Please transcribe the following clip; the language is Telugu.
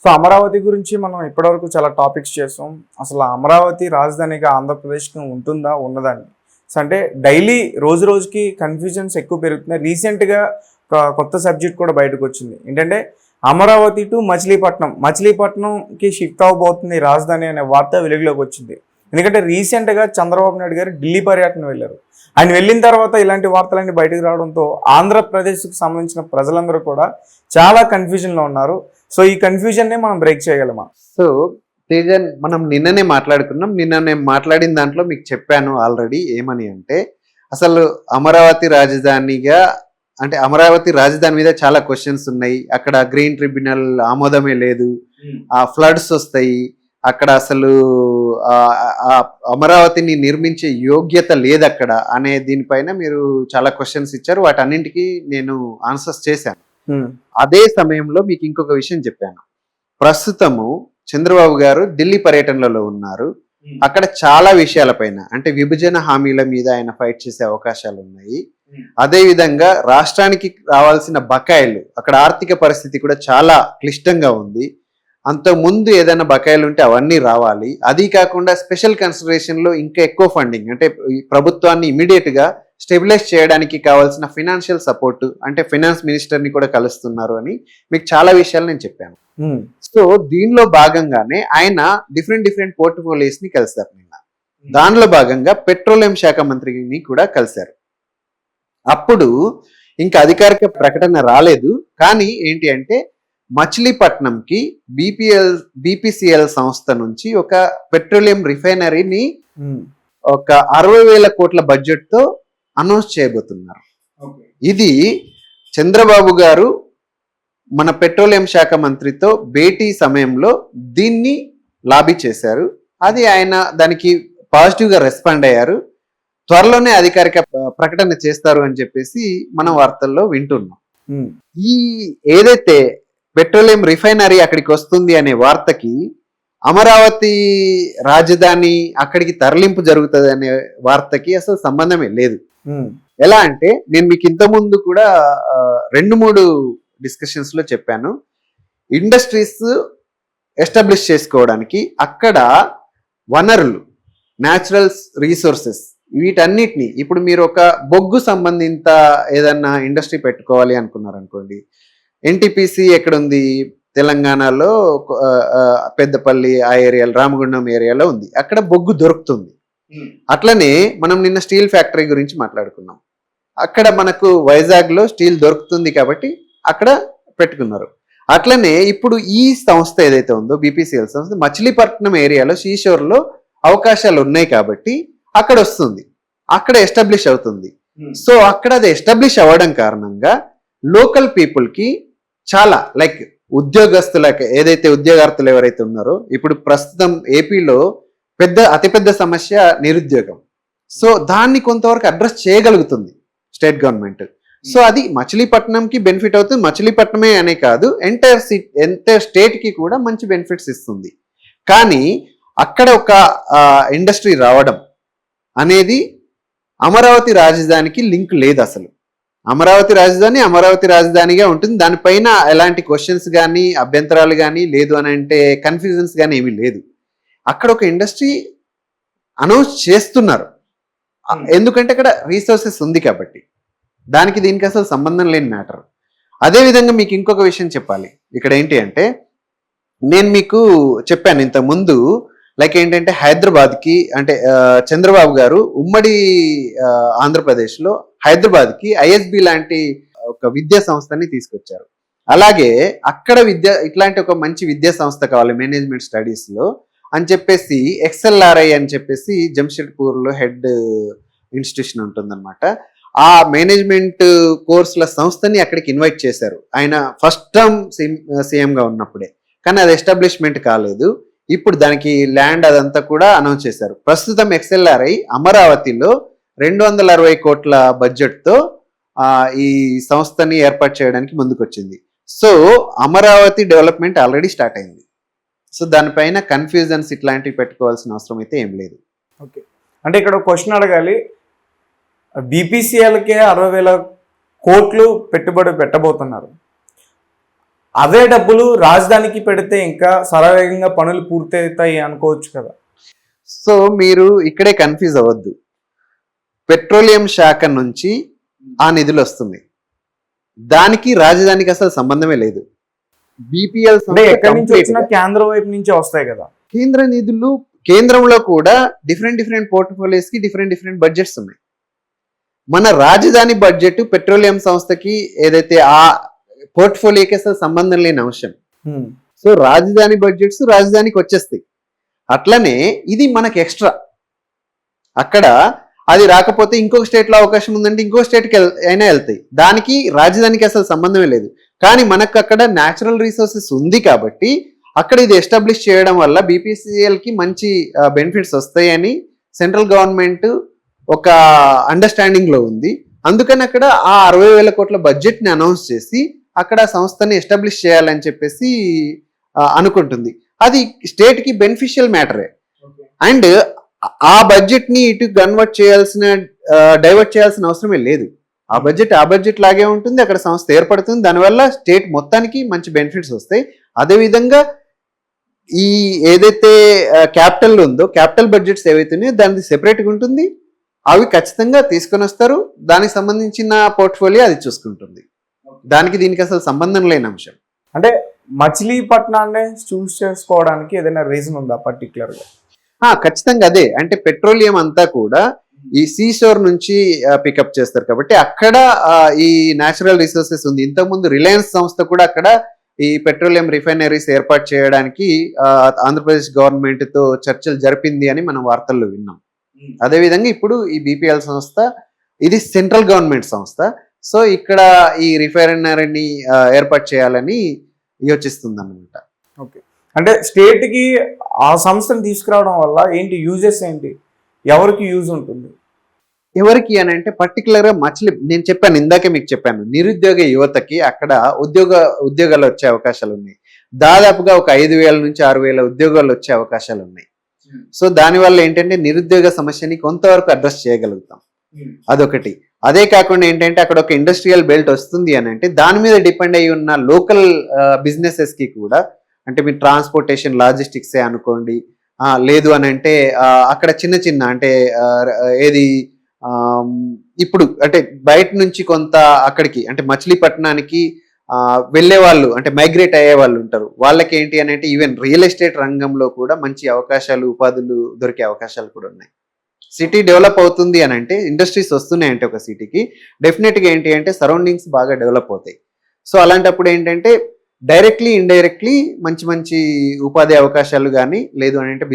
సో అమరావతి గురించి మనం ఇప్పటివరకు చాలా టాపిక్స్ చేసాం. అసలు అమరావతి రాజధానిగా ఆంధ్రప్రదేశ్కి ఉంటుందా ఉన్నదని. సో అంటే డైలీ రోజు రోజుకి కన్ఫ్యూజన్స్ ఎక్కువ పెరుగుతున్నాయి. రీసెంట్గా ఒక కొత్త సబ్జెక్ట్ కూడా బయటకు వచ్చింది. ఏంటంటే అమరావతి టు మచిలీపట్నంకి షిఫ్ట్ అవబోతుంది రాజధాని అనే వార్త వెలుగులోకి వచ్చింది. ఎందుకంటే రీసెంట్గా చంద్రబాబు నాయుడు గారు ఢిల్లీ పర్యటన వెళ్ళారు. ఆయన వెళ్ళిన తర్వాత ఇలాంటి వార్తలన్నీ బయటకు రావడంతో ఆంధ్రప్రదేశ్కి సంబంధించిన ప్రజలందరూ కూడా చాలా కన్ఫ్యూజన్లో ఉన్నారు. సో ఈ కన్ఫ్యూజన్నే మనం బ్రేక్ చేయగలమా? సో తేజన్, మనం నిన్ననే మాట్లాడుకున్నాం. నిన్న నేను మాట్లాడిన దాంట్లో మీకు చెప్పాను ఆల్రెడీ. ఏమని అంటే, అసలు అమరావతి రాజధానిగా అంటే అమరావతి రాజధాని మీద చాలా క్వశ్చన్స్ ఉన్నాయి. అక్కడ గ్రీన్ ట్రిబ్యునల్ ఆమోదమే లేదు, ఆ ఫ్లడ్స్ వస్తాయి, అక్కడ అసలు అమరావతిని నిర్మించే యోగ్యత లేదు అక్కడ అనే దీనిపైన మీరు చాలా క్వశ్చన్స్ ఇచ్చారు. వాటన్నింటికి నేను ఆన్సర్స్ చేశాను. అదే సమయంలో మీకు ఇంకొక విషయం చెప్పాను. ప్రస్తుతము చంద్రబాబు గారు ఢిల్లీ పర్యటనలో ఉన్నారు. అక్కడ చాలా విషయాలపైన అంటే విభజన హామీల మీద ఆయన ఫైట్ చేసే అవకాశాలు ఉన్నాయి. అదే విధంగా రాష్ట్రానికి రావాల్సిన బకాయిలు, అక్కడ ఆర్థిక పరిస్థితి కూడా చాలా క్లిష్టంగా ఉంది. అంతకుముందు ఏదైనా బకాయిలు ఉంటే అవన్నీ రావాలి. అది కాకుండా స్పెషల్ కన్సిడరేషన్ లో ఇంకా ఎక్కువ ఫండింగ్ అంటే ప్రభుత్వాన్ని ఇమీడియట్ గా స్టెబిలైజ్ చేయడానికి కావాల్సిన ఫైనాన్షియల్ సపోర్ట్ అంటే ఫైనాన్స్ మినిస్టర్ ని కూడా కలుస్తున్నారు అని మీకు చాలా విషయాలు నేను చెప్పాను. సో దీనిలో భాగంగానే ఆయన డిఫరెంట్ పోర్ట్ఫోలియోస్ ని కలిశారు నిన్న. దానిలో భాగంగా పెట్రోలియం శాఖ మంత్రిని కూడా కలిశారు. అప్పుడు ఇంకా అధికారిక ప్రకటన రాలేదు. కానీ ఏంటి అంటే మచిలీపట్నంకి బీపీసీఎల్ సంస్థ నుంచి ఒక పెట్రోలియం రిఫైనరీని ఒక 60,000 కోట్ల బడ్జెట్ తో అనౌన్స్ చేయబోతున్నారు. ఇది చంద్రబాబు గారు మన పెట్రోలియం శాఖ మంత్రితో భేటీ సమయంలో దీన్ని లాబీ చేశారు. అది ఆయన దానికి పాజిటివ్ గా రెస్పాండ్ అయ్యారు. త్వరలోనే అధికారిక ప్రకటన చేస్తారు అని చెప్పేసి మనం వార్తల్లో వింటున్నాం. ఈ ఏదైతే పెట్రోలియం రిఫైనరీ అక్కడికి వస్తుంది అనే వార్తకి అమరావతి రాజధాని అక్కడికి తరలింపు జరుగుతుంది అనే వార్తకి అసలు సంబంధమే లేదు. ఎలా అంటే నేను మీకు ఇంతకుముందు కూడా 2-3 డిస్కషన్స్ లో చెప్పాను. ఇండస్ట్రీస్ ఎస్టాబ్లిష్ చేసుకోవడానికి అక్కడ వనరులు, న్యాచురల్ రీసోర్సెస్, వీటన్నిటిని ఇప్పుడు మీరు ఒక బొగ్గు సంబంధిత ఏదన్నా ఇండస్ట్రీ పెట్టుకోవాలి అనుకున్నారు అనుకోండి. ఎన్టీపీసీ ఎక్కడుంది? తెలంగాణలో పెద్దపల్లి ఆ ఏరియాలో, రామగుండం ఏరియాలో ఉంది. అక్కడ బొగ్గు దొరుకుతుంది. అట్లనే మనం నిన్న స్టీల్ ఫ్యాక్టరీ గురించి మాట్లాడుకున్నాం. అక్కడ మనకు వైజాగ్ లో స్టీల్ దొరుకుతుంది కాబట్టి అక్కడ పెట్టుకున్నారు. అట్లనే ఇప్పుడు ఈ సంస్థ ఏదైతే ఉందో బీపీసీఎల్ సంస్థ మచిలీపట్నం ఏరియాలో సీషోర్ లో అవకాశాలు ఉన్నాయి కాబట్టి అక్కడ వస్తుంది, అక్కడ ఎస్టాబ్లిష్ అవుతుంది. సో అక్కడ అది ఎస్టాబ్లిష్ అవ్వడం కారణంగా లోకల్ పీపుల్ కి చాలా లైక్ ఉద్యోగస్తులకి ఏదైతే ఉద్యోగార్థులు ఎవరైతే ఉన్నారో ఇప్పుడు ప్రస్తుతం ఏపీలో అతిపెద్ద సమస్య నిరుద్యోగం. సో దాన్ని కొంతవరకు అడ్రస్ చేయగలుగుతుంది స్టేట్ గవర్నమెంట్. సో అది మచిలీపట్నంకి బెనిఫిట్ అవుతుంది. మచిలీపట్నమే అనే కాదు, ఎంటైర్ స్టేట్ కి కూడా మంచి బెనిఫిట్స్ ఇస్తుంది. కానీ అక్కడ ఒక ఇండస్ట్రీ రావడం అనేది అమరావతి రాజధానికి లింక్ లేదు. అసలు అమరావతి రాజధానిగా ఉంటుంది. దానిపైన ఎలాంటి క్వశ్చన్స్ కానీ అభ్యంతరాలు కానీ లేదు అని అంటే కన్ఫ్యూజన్స్ కానీ ఏమీ లేదు. అక్కడ ఒక ఇండస్ట్రీ అనౌన్స్ చేస్తున్నారు ఎందుకంటే అక్కడ రీసోర్సెస్ ఉంది కాబట్టి. దీనికి అసలు సంబంధం లేని మ్యాటర్. అదేవిధంగా మీకు ఇంకొక విషయం చెప్పాలి. ఇక్కడ ఏంటి అంటే నేను మీకు చెప్పాను ఇంతకుముందు లైక్ ఏంటంటే హైదరాబాద్కి అంటే చంద్రబాబు గారు ఉమ్మడి ఆంధ్రప్రదేశ్లో హైదరాబాద్కి ఐఎస్బి లాంటి ఒక విద్యా సంస్థని తీసుకొచ్చారు. అలాగే అక్కడ ఇట్లాంటి ఒక మంచి విద్యా సంస్థ కావాలి మేనేజ్మెంట్ స్టడీస్ లో అని చెప్పేసి XLRI అని చెప్పేసి జంషెడ్పూర్లో హెడ్ ఇన్స్టిట్యూషన్ ఉంటుందన్నమాట. ఆ మేనేజ్మెంట్ కోర్సుల సంస్థని అక్కడికి ఇన్వైట్ చేశారు ఆయన ఫస్ట్ టర్మ్ సీఎంగా ఉన్నప్పుడే. కానీ అది ఎస్టాబ్లిష్మెంట్ కాలేదు. ఇప్పుడు దానికి ల్యాండ్ అదంతా కూడా అనౌన్స్ చేశారు. ప్రస్తుతం XLRI అమరావతిలో 260 కోట్ల బడ్జెట్తో ఈ సంస్థని ఏర్పాటు చేయడానికి ముందుకొచ్చింది. So Amaravati development already start అయింది. సో దానిపైన కన్ఫ్యూజన్స్ ఇట్లాంటివి పెట్టుకోవాల్సిన అవసరం అయితే ఏం లేదు. ఓకే, అంటే ఇక్కడ క్వశ్చన్ అడగాలి. బీపీసీఎల్కే 60,000 కోట్లు పెట్టుబడి పెట్టబోతున్నారు. అవే డబ్బులు రాజధానికి పెడితే ఇంకా సరవేగంగా పనులు పూర్తవుతాయి అనుకోవచ్చు కదా. సో మీరు ఇక్కడే కన్ఫ్యూజ్ అవ్వద్దు. పెట్రోలియం శాఖ నుంచి ఆ నిధులు వస్తుంది, దానికి రాజధానికి అసలు సంబంధమే లేదు. బీపీఎల్ అంటే ఎక్కడి నుంచి వచ్చినా కేంద్రం వైపు నుంచే వస్తాయి కదా. కేంద్ర నిధులు, కేంద్రంలో కూడా డిఫరెంట్ పోర్ట్ఫోలియోస్ కి డిఫరెంట్ బడ్జెట్స్ ఉన్నాయి. మన రాజధాని బడ్జెట్ పెట్రోలియం సంస్థకి ఏదైతే ఆ పోర్ట్ఫోలియోకి అసలు సంబంధం లేని అంశం. సో రాజధాని బడ్జెట్స్ రాజధానికి వచ్చేస్తాయి. అట్లనే ఇది మనకి ఎక్స్ట్రా. అక్కడ అది రాకపోతే ఇంకొక స్టేట్ లో అవకాశం ఉందంటే ఇంకో స్టేట్కి అయినా వెళ్తాయి, దానికి రాజధానికి అసలు సంబంధమే లేదు. కానీ మనకు అక్కడ న్యాచురల్ రిసోర్సెస్ ఉంది కాబట్టి అక్కడ ఇది ఎస్టాబ్లిష్ చేయడం వల్ల బీపీసీఎల్ కి మంచి బెనిఫిట్స్ వస్తాయని సెంట్రల్ గవర్నమెంట్ ఒక అండర్స్టాండింగ్ లో ఉంది. అందుకని అక్కడ ఆ 60,000 కోట్ల బడ్జెట్ ని అనౌన్స్ చేసి అక్కడ సంస్థని ఎస్టాబ్లిష్ చేయాలని చెప్పేసి అనుకుంటుంది. అది స్టేట్ కి బెనిఫిషియల్ మ్యాటరే. అండ్ ఆ బడ్జెట్ ని ఇటు డైవర్ట్ చేయాల్సిన అవసరమే లేదు. ఆ బడ్జెట్ లాగే ఉంటుంది, అక్కడ సంస్థ ఏర్పడుతుంది, దానివల్ల స్టేట్ మొత్తానికి మంచి బెనిఫిట్స్ వస్తాయి. అదేవిధంగా ఈ ఏదైతే క్యాపిటల్ ఉందో, క్యాపిటల్ బడ్జెట్స్ ఏవైతున్నాయో దానికి సెపరేట్గా ఉంటుంది, అవి ఖచ్చితంగా తీసుకొని వస్తారు. దానికి సంబంధించిన పోర్ట్ఫోలియో అది చూసుకుంటుంది. దానికి దీనికి అసలు సంబంధం లేని అంశం. అంటే మచిలీపట్నాన్ని చూస్ చేసుకోవడానికి ఏదైనా రీజన్ ఉందా పర్టికులర్ గా? ఖచ్చితంగా అదే. అంటే పెట్రోలియం అంతా కూడా ఈ సీషోర్ నుంచి పికప్ చేస్తారు కాబట్టి అక్కడ ఈ న్యాచురల్ రిసోర్సెస్ ఉంది. ఇంతకుముందు రిలయన్స్ సంస్థ కూడా అక్కడ ఈ పెట్రోలియం రిఫైనరీస్ ఏర్పాటు చేయడానికి ఆంధ్రప్రదేశ్ గవర్నమెంట్ తో చర్చలు జరిపింది అని మనం వార్తల్లో విన్నాం. అదేవిధంగా ఇప్పుడు ఈ బీపీఎల్ సంస్థ ఇది సెంట్రల్ గవర్నమెంట్ సంస్థ. సో ఇక్కడ ఈ రిఫైనరీని ఏర్పాటు చేయాలని యోచిస్తుంది అన్నమాట. ఓకే, అంటే స్టేట్ కి ఆ సంస్థను తీసుకురావడం వల్ల ఏంటి యూజెస్ ఏంటి, ఎవరికి యూజ్ ఉంటుంది? ఎవరికి అని అంటే పర్టికులర్ గా నేను చెప్పాను, ఇందాకే మీకు చెప్పాను, నిరుద్యోగ యువతకి అక్కడ ఉద్యోగాలు వచ్చే అవకాశాలు ఉన్నాయి. దాదాపుగా ఒక 5,000 నుంచి 6,000 ఉద్యోగాలు వచ్చే అవకాశాలు ఉన్నాయి. సో దానివల్ల ఏంటంటే నిరుద్యోగ సమస్యని కొంతవరకు అడ్రస్ చేయగలుగుతాం. అదొకటి. అదే కాకుండా ఏంటంటే అక్కడ ఒక ఇండస్ట్రియల్ బెల్ట్ వస్తుంది అని అంటే దాని మీద డిపెండ్ అయి ఉన్న లోకల్ బిజినెసెస్ కి కూడా, అంటే మీరు ట్రాన్స్పోర్టేషన్ లాజిస్టిక్సే అనుకోండి, లేదు అని అంటే అక్కడ చిన్న అంటే ఏది ఇప్పుడు అంటే బయట నుంచి కొంత అక్కడికి అంటే మచిలీపట్నానికి వెళ్ళే వాళ్ళు, అంటే మైగ్రేట్ అయ్యే వాళ్ళు ఉంటారు. వాళ్ళకి ఏంటి అని అంటే ఈవెన్ రియల్ ఎస్టేట్ రంగంలో కూడా మంచి అవకాశాలు, ఉపాధులు దొరికే అవకాశాలు కూడా ఉన్నాయి. సిటీ డెవలప్ అవుతుంది అని అంటే, ఇండస్ట్రీస్ వస్తున్నాయంటే ఒక సిటీకి డెఫినెట్గా ఏంటి అంటే సరౌండింగ్స్ బాగా డెవలప్ అవుతాయి. సో అలాంటప్పుడు ఏంటంటే డైరెక్ట్లీ ఇండైరెక్ట్లీ మంచి ఉపాధి అవకాశాలు కానీ, లేదు అని అంటే బిజినెస్